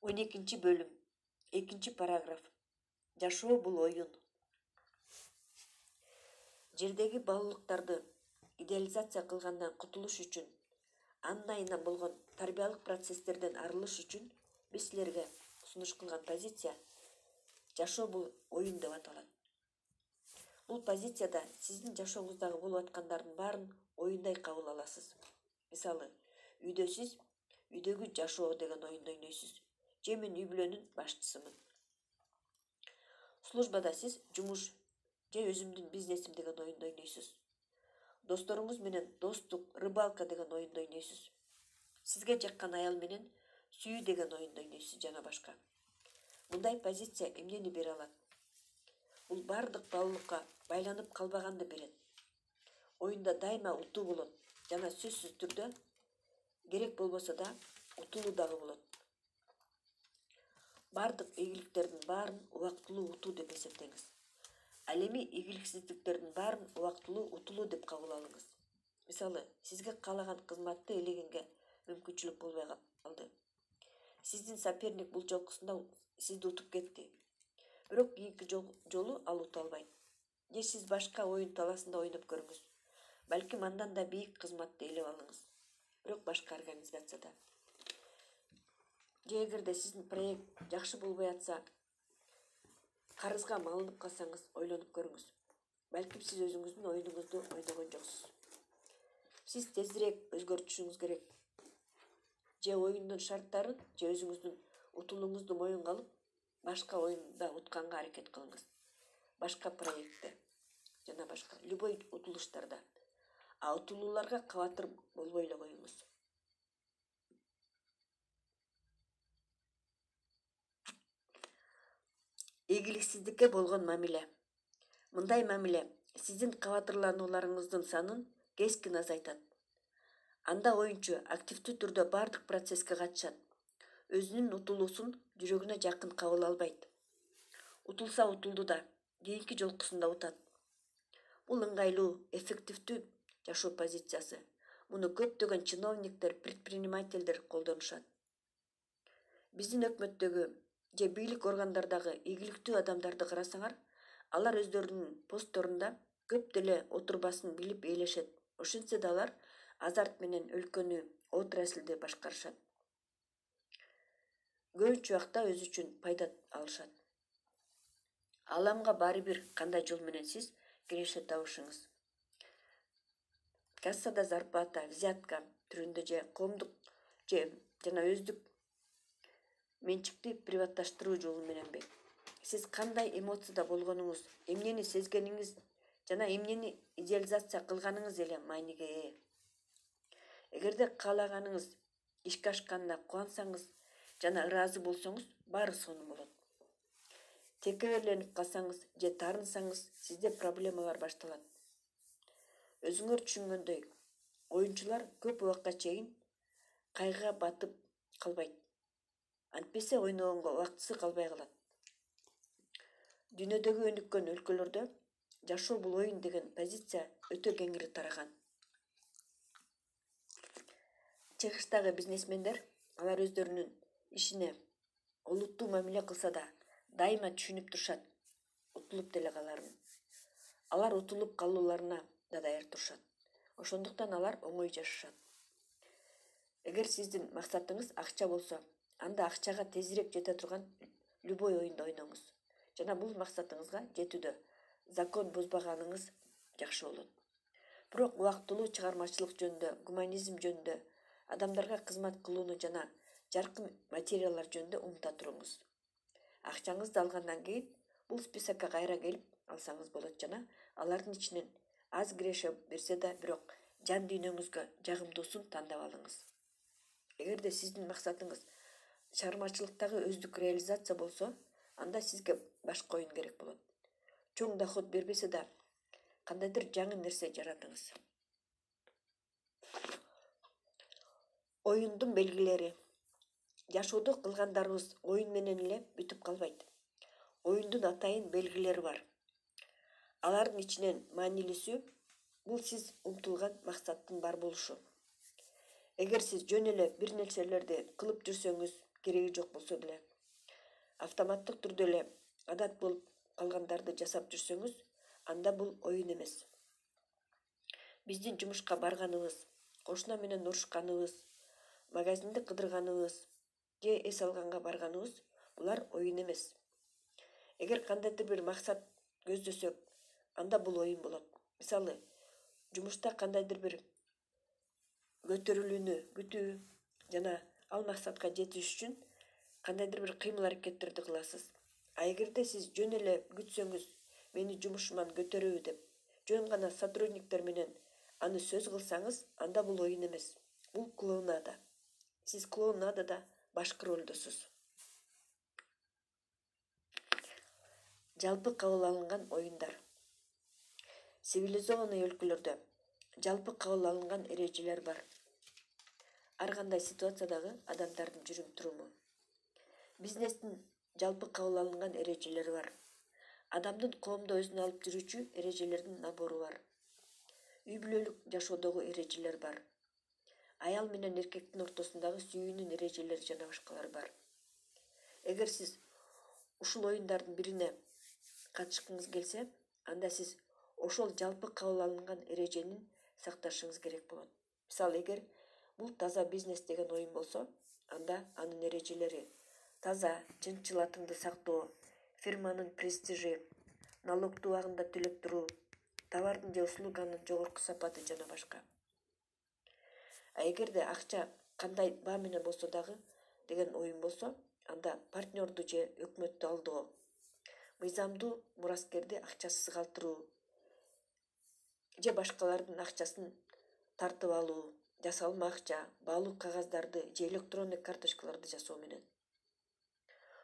12 bölüm, 2 paragraf. Жашоо бул оюн. Жердеги балалыктарды идеализация кылгандан кутулуш үчүн, анын айынан болгон тарбиялык процесстерден арылыш үчүн биз силерге сунуш кылган позиция жашоо бул оюн деп аталат. Бул позицияда сиздин жашооңуздагы болуп аткандардын баарын оюндай кабыл аласыз. Мисалы, үйдө сиз үйдөгү жашоо деген оюнду ойнойсуз. Же мен үй бүлөнүн башчысымын. Службада сиз жумуш же өзүмдүн бизнесим деген оюнду ойнойсуз. Досторуңуз менен достук, рыбалка деген оюнду ойнойсуз. Сизге жаккан аял менен сүйүү деген оюнду ойнойсуз жана башка. Мындай позиция эмнени бере алат? Бул бардык балалыкка байланып калбаганды берет. Оюнда дайыма утуу болот жана сөзсүз түрдө керек болбосо да утулуу дагы болот. Бардык ийгиликтердин баарын убактылуу утуу деп эсептеңиз. Ал эми ийгиликсиздиктердин баарын убактылуу утулуу деп кабыл алыңыз. Мисалы, сизге каалаган кызматты ээлегенге мүмкүнчүлүк болбой калды. Сиздин соперник бул жолкусунда сизди утуп кетти. Бирок кийинки жолу ал ута албайт. Же сиз башка оюн талаасында ойноп көрүңүз. Балким андан да бийик кызматты ээлеп алыңыз. Бирок башка организацияда. Же эгерде сиздин проект жакшы болбой атса, карызга малынып калсаңыз, ойлонуп көрүңүз. Балким сиз өзүңүздүн оюнуңузду ойногон жоксуз. Сиз тезирээк өзгөртүшүңүз керек. Же оюндун шарттарын, же өзүңүздүн утулууңузду моюнга алып, башка оюнда утканга аракет кылыңыз. Башка проектте жана башка любой утулуштарда. А утулууларга кабатыр болбой эле коюңуз. Ийгиликсиздикке болгон мамиле. Мындай мамиле сиздин кабатырланууларыңыздын санын кескин азайтат. Анда оюнчу активдүү түрдө бардык процесске катышат. Өзүнүн утулуусун жүрөгүнө жакын кабыл албайт. Утулса утулду да, кийинки жолкусунда утат. Бул ыңгайлуу, эффективдүү жашоо позициясы. Муну көптөгөн чиновниктер, предпринимательдер колдонушат. Биздин өкмөттөгү же бийлик органдардагы ийгиликтүү адамдарды карасаңар, алар өздөрүнүн постторунда көп деле отурбасын билип ээлешет. Ошентсе да алар азарт менен өлкөнү, отраслды башкарышат. Көбүнчө убакта өзү үчүн пайда алышат. Аламга баары бир кандай жол менен сиз киреше табышыңыз. Кассада зарплата, взятка түрүндө же коомдук жана өздүк менчикти приватташтыруу жолу мененби? Сиз кандай эмоцияда болгонуңуз, эмнени сезгениңиз жана эмнени идеализация кылганыңыз эле мааниге ээ. Эгерде каалаганыңыз ишке ашканына кубансаңыз жана ыраазы болсоңуз, баары сонун болот. Текеберленип калсаңыз же таарынсаңыз, сизде проблемалар башталат. Өзүңөр түшүнгөндөй, оюнчулар көп убакка чейин кайгыга батып калбайт. Антпесе ойногонго убактысы калбай калат. Дүйнөдөгү өнүккөн өлкөлөрдө жашоо бул оюн деген позиция өтө кеңири тараган. Чыгыштагы бизнесмендер, алар өздөрүнүн ишине олуттуу мамиле кылса да, дайыма түшүнүп турушат, утулуп деле каларын. Алар утулуп калууларына да даяр турушат. Ошондуктан алар оңой жашашат. Эгер сиздин максатыңыз акча болсо, анда акчага тезирээк жете турган любой оюнду ойноңуз. Жана бул максатыңызга жетүүдө закон бузбаганыңыз жакшы болот. Бирок убактылуу чыгармачылык жөнүндө, гуманизм жөнүндө, адамдарга кызмат кылууну жана жаркын материалдар жөнүндө унута туруңуз. Акчаңызды алгандан кийин бул списокко кайра келип алсаңыз болот жана алардын ичинен аз киреше берсе да, бирок жан дүйнөңүзгө жагымдуусун тандап алыңыз. Эгерде сиздин максатыңыз чыгармачылыктагы өздүк реализация болсо, анда сизге башка оюн керек болот. Чоң доход бербесе да, кандайдыр жаңы нерсе жаратыңыз. Оюндун белгилери. Жашоодо кылгандарыбыз оюн менен эле бүтүп калбайт. Оюндун атайын белгилери бар. Алардын ичинен маанилүүсү бул сиз умтулган максаттын бар болушу. Эгер сиз жөн эле бир нерселерди кылып жүрсөңүз, кереги жок болсо деле автоматтык түрдө эле адат болуп калгандарды жасап жүрсөңүз, анда бул оюн эмес. Биздин жумушка барганыбыз, кошуна менен урушканыбыз, магазинди кыдырганыбыз же эс алганга барганыбыз булар оюн эмес. Эгер кандайдыр бир максат көздөсөк, анда бул оюн болот. Мисалы, жумушта кандайдыр бир көтөрүлүүнү күтүү жана ал максатка жетиш үчүн кандайдыр бир кыймыл аракеттерди кыласыз. А эгерде сиз жөн эле күтсөңүз, мени жумушуман көтөрөбү деп, жөн гана сотрудниктер менен аны сөз кылсаңыз, анда бул оюн эмес. Бул клоунада. Сиз клоунадада башкы ролдосуз. Жалпы кабыл алынган оюндар. Цивилизованный өлкөлөрдө жалпы кабыл алынган эрежелер бар. Ар кандай ситуациядагы адамдардын жүрүм туруму. Бизнестин жалпы кабыл алынган эрежелери бар. Адамдын коомдо өзүн алып жүрүүчү эрежелердин набору бар. Үй бүлөлүк жашоодогу эрежелер бар. Аял менен эркектин ортосундагы сүйүүнүн эрежелери жана башкалар бар. Эгер сиз ушул оюндардын бирине катышкыңыз келсе, анда сиз ошол жалпы кабыл алынган эреженин сакташыңыз керек болот. Мисалы, эгер бул таза бизнес деген оюн болсо, анда анын эрежелери таза, чынчыл атыңды сактоо, фирманын престижи, налогду убагында төлөп туруу, товардын же услуганын жогорку сапаты жана башка. А эгерде акча кандай баа менен болсо дагы деген оюн болсо, анда партнерду же өкмөттү алдоо, мыйзамдуу мураскерди акчасыз калтыруу же башкалардын акчасын тартып алуу, жасалма акча, баалуу кагаздарды же электронный карточкаларды жасоо менен.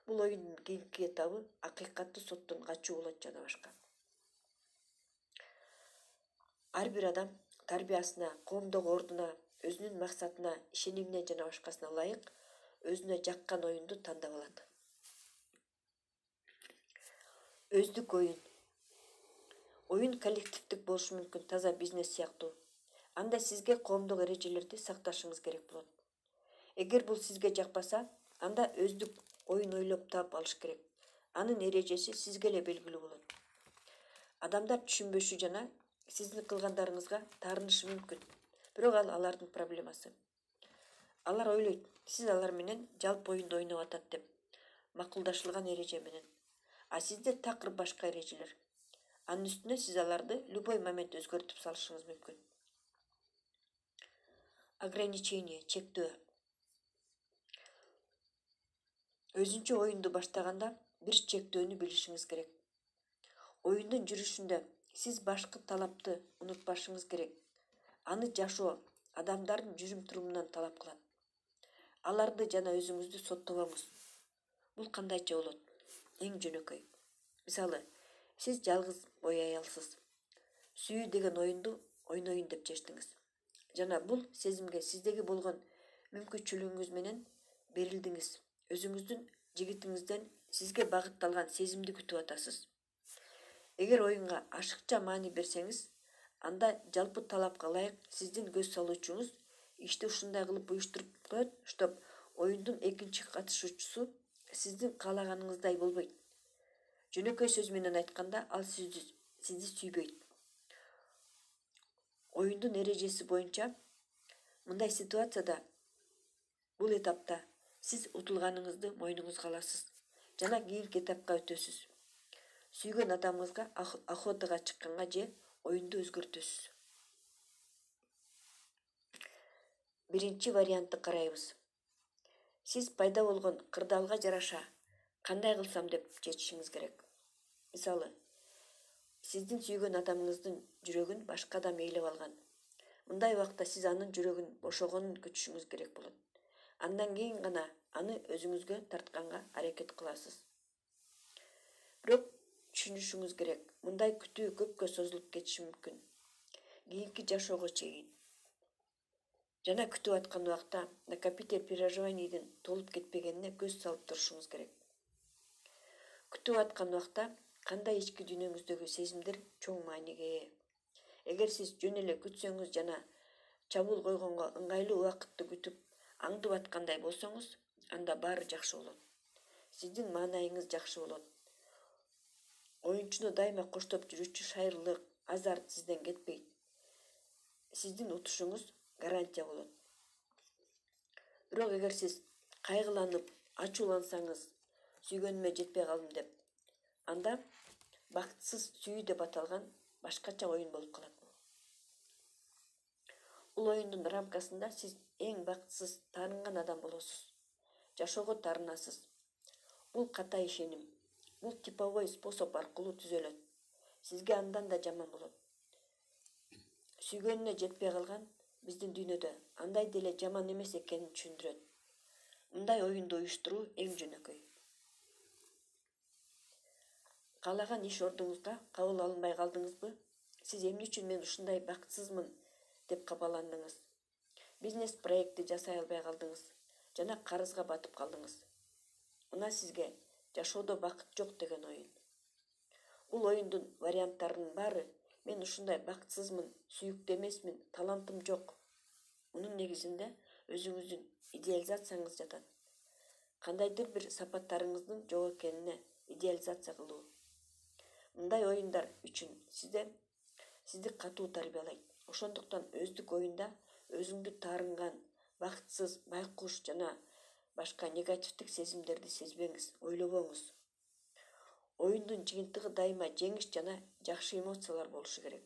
Бул оюндун кийинки этабы акыйкаттуу соттон качуу болот жана башка. Ар бир адам тарбиясына, коомдогу ордуна, өзүнүн максатына, ишенимине жана башкасына ылайык өзүнө жаккан оюнду тандап алат. Өздүк оюн. Оюн коллективдик болушу мүмкүн, таза бизнес сыяктуу. Анда сизге коомдук эрежелерди сакташыңыз керек болот. Эгер бул сизге жакпаса, анда өздүк оюн ойлоп таап алыш керек. Анын эрежеси сизге эле белгилүү болот. Адамдар түшүнбөшү жана сиздин кылгандарыңызга таарынышы мүмкүн. Бирок ал алардын проблемасы. Алар ойлойт, сиз алар менен жалпы оюнду ойноп атат деп, макулдашылган эреже менен. А сизде такыр башка эрежелер. Анын үстүнө сиз аларды любой момент өзгөртүп салышыңыз мүмкүн. Ограничение, чектөө. Өзүнчө оюнду баштаганда бир чектөөнү билишиңиз керек. Оюндун жүрүшүндө сиз башкы талапты унутпашыңыз керек. Аны жашоо адамдардын жүрүм турумунан талап кылат. Аларды жана өзүңүздү соттобоңуз. Бул кандайча болот? Эң жөнөкөй. Мисалы, сиз жалгыз бой аялсыз. Сүйүү деген оюнду ойноюн деп чечтиңиз. Жана бул сезимге сиздеги болгон мүмкүнчүлүгүңүз менен берилдиңиз. Өзүңүздүн жигитиңизден сизге багытталган сезимди күтүп атасыз. Эгер оюнга ашыкча маани берсеңиз, анда жалпы талапка ылайык сиздин көз салуучуңуз ишти ушундай кылып уюштуруп коет, чтоб оюндун экинчи катышуучусу сиздин каалаганыңыздай болбойт. Жөнөкөй сөз менен айтканда, ал сизди сүйбөйт. Оюндун эрежеси боюнча мындай ситуацияда бул этапта сиз утулганыңызды мойнуңузга аласыз жана кийинки этапка өтөсүз. Сүйгөн адамыңызга охотага чыкканга же оюнду өзгөртөсүз. Биринчи вариантты карайбыз. Сиз пайда болгон кырдаалга жараша кандай кылсам деп чечишиңиз керек. Мисалы, сиздин сүйгөн адамыңыздын жүрөгүн башка адам ээлеп алган. Мындай убакта сиз анын жүрөгүн бошогонун күтүшүңүз керек болот. Андан кийин гана аны өзүңүзгө тартканга аракет кыласыз. Бирок түшүнүшүңүз керек, мындай күтүү көпкө созулуп кетиши мүмкүн. Кийинки жашоого чейин. Жана күтүп аткан убакта накопитель переживанийдин толуп кетпегенине көз салып турушуңуз керек. Күтүп аткан убакта кандай ички дүйнөңүздөгү сезимдер чоң мааниге ээ. Эгер сиз жөн эле күтсөңүз жана чабуул койгонго ыңгайлуу убакытты күтүп аңдып аткандай болсоңуз, анда баары жакшы болот. Сиздин маанайыңыз жакшы болот. Оюнчуну дайыма коштоп жүрүүчү шайырлык, азарт сизден кетпейт. Сиздин утушуңуз гарантия болот. Бирок эгер сиз кайгыланып, ачуулансаңыз, сүйгөнүмө жетпей калдым деп, анда бактсыз сүйүү деп аталган башкача оюн болуп калат. Бул оюндун рамкасында сиз эң бактсыз таарынган адам болосуз. Жашоого таарынасыз. Бул ката ишеним. Бул типовой способ аркылуу түзөлөт. Сизге андан да жаман болот. Сүйгөнүнө жетпей калган биздин дүйнөдө андай деле жаман эмес экенин түшүндүрөт. Мындай оюнду уюштуруу эң жөнөкөй. Каалаган иш ордуңузга кабыл алынбай калдыңызбы? Сиз эмне үчүн мен ушундай бакытсызмын деп кабаландыңыз? Бизнес проектти жасай албай калдыңыз жана карызга батып калдыңыз. Мына сизге жашоодо бакыт жок деген оюн. Бул оюндун варианттарынын баары мен ушундай бакытсызмын, сүйүктүү эмесмин, талантым жок. Мунун негизинде өзүңүздүн идеализацияңыз жатат. Кандайдыр бир сапаттарыңыздын жок экенине идеализация кылуу. Мындай оюндар үчүн сизди катуу тарбиялайт. Ошондуктан өздүк оюнда өзүңдү таарынган, бакытсыз, байкуш жана башка негативдик сезимдерди сезбеңиз, ойлобоңуз. Оюндун жыйынтыгы дайыма жеңиш жана жакшы эмоциялар болушу керек.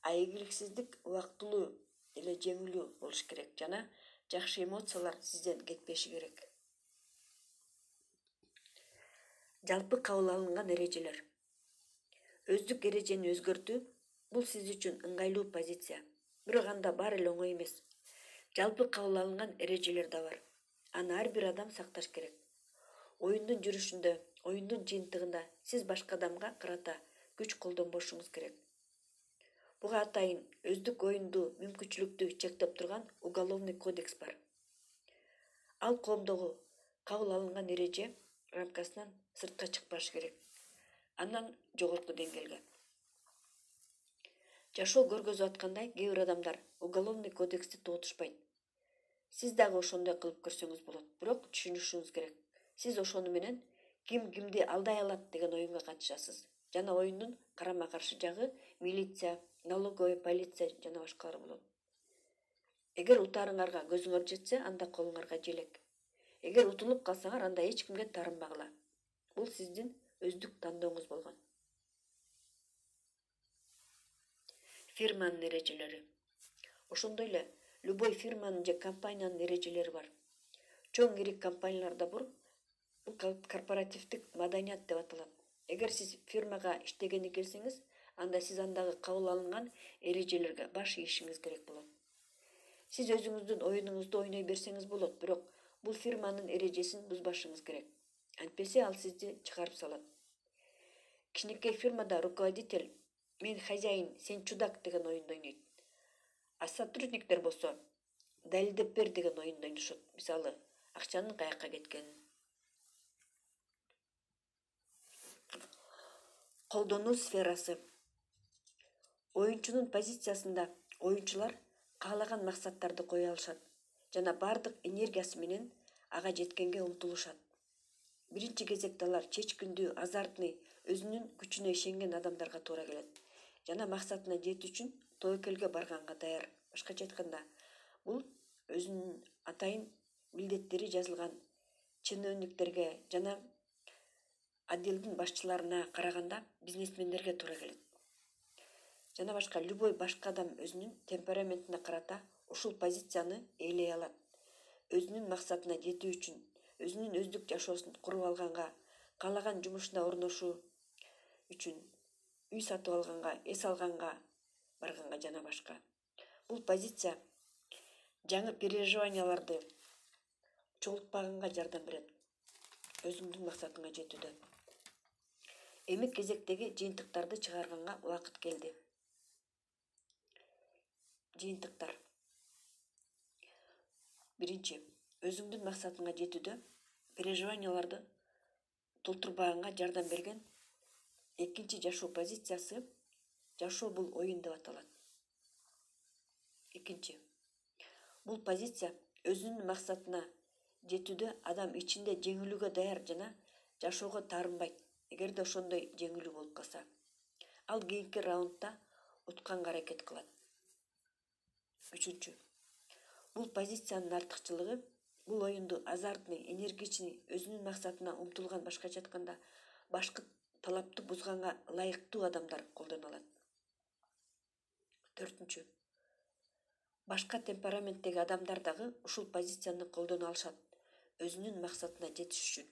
А ийгиликсиздик убактылуу эле жеңилүү болуш керек жана жакшы эмоциялар сизден кетпеши керек. Жалпы кабыл алынган эрежелер. Өздүк эрежени өзгөртүү бул сиз үчүн ыңгайлуу позиция. Бирок анда баары эле оңой эмес. Жалпы кабыл алынган эрежелер да бар. Аны ар бир адам сакташ керек. Оюндун жүрүшүндө, оюндун жыйынтыгында сиз башка адамга карата күч колдонбошуңуз керек. Буга атайын өздүк оюнду мүмкүнчүлүктү чектеп турган уголовный кодекс бар. Ал коомдогу кабыл алынган эреже рамкасынан сыртка чыкпаш керек. Андан жогорку деңгээлге. Жашоо көргөзүп аткандай, кээ бир адамдар уголовный кодексти тогутушпайт. Сиз дагы ошондой кылып көрсөңүз болот, бирок түшүнүшүңүз керек. Сиз ошону менен ким кимди алдай алат деген оюнга катышасыз. Жана оюндун карама каршы жагы милиция, налоговый полиция жана башкалар болот. Эгер утаарыңарга көзүңөр жетсе, анда колуңарга желек. Эгер утулуп калсаңар, анда эч кимге таарынбагыла. Бул сиздин өздүк тандооңуз болгон. Фирманын эрежелери. Ошондой эле любой фирманын же компаниянын эрежелери бар. Чоң ири компанияларда бул корпоративдик маданият деп аталат. Эгер сиз фирмага иштегени келсеңиз, анда сиз андагы кабыл алынган эрежелерге баш ийишиңиз керек болот. Сиз өзүңүздүн оюнуңузду ойной берсеңиз болот, бирок бул фирманын эрежесин бузбашыңыз керек. Антпесе ал сизди чыгарып салат. Кичинекей фирмада руководитель "Мен хозяин, сен чудак" деген оюнду ойнойт. А сотрудниктер болсо далилдеп бер деген оюнду ойношот. Мисалы, акчанын каяка кеткенин. Колдонуу сферасы. Оюнчунун позициясында оюнчулар каалаган максаттарды кое алышат жана бардык энергиясы менен ага жеткенге умтулушат. Биринчи кезекте алар чечкиндүү, азартный, өзүнүн күчүнө ишенген адамдарга туура келет жана максатына жетүү үчүн тобокелге барганга даяр. Башкача айтканда, бул өзүнүн атайын милдеттери жазылган чиновниктерге жана отделдин башчыларына караганда бизнесмендерге туура келет. Жана башка любой башка адам өзүнүн темпераментине карата ушул позицияны ээлей алат. Өзүнүн максатына жетүү үчүн, өзүнүн өздүк жашоосун куруп алганга, каалаган жумушуна орношуу үчүн, үй сатып алганга, эс алганга барганга жана башка. Бул позиция жаңы переживанияларды чогултпаганга жардам берет. Өзүңдүн максатыңа жетүүдө. Эми кезектеги жыйынтыктарды чыгарганга убакыт келди. Жыйынтыктар. Биринчи, өзүңдүн максатыңа жетүүдө переживанияларды толтурбаганга жардам берген экинчи жашоо позициясы жашоо бул оюн деп аталат. Экинчи, бул позиция өзүнүн максатына жетүүдө адам ичинде жеңилүүгө даяр жана жашоого таарынбайт, эгерде ошондой жеңилүү болуп калса. Ал кийинки раундда утканга аракет кылат. 3. Бул позициянын артыкчылыгы бул оюнду азартный, энергичный, өзүнүн максатына умтулган, башкача айтканда, башкы талапты бузганга ылайыктуу адамдар колдоно алат. 4. Башка темпераменттеги адамдар дагы ушул позицияны колдоно алышат, өзүнүн максатына жетиш үчүн.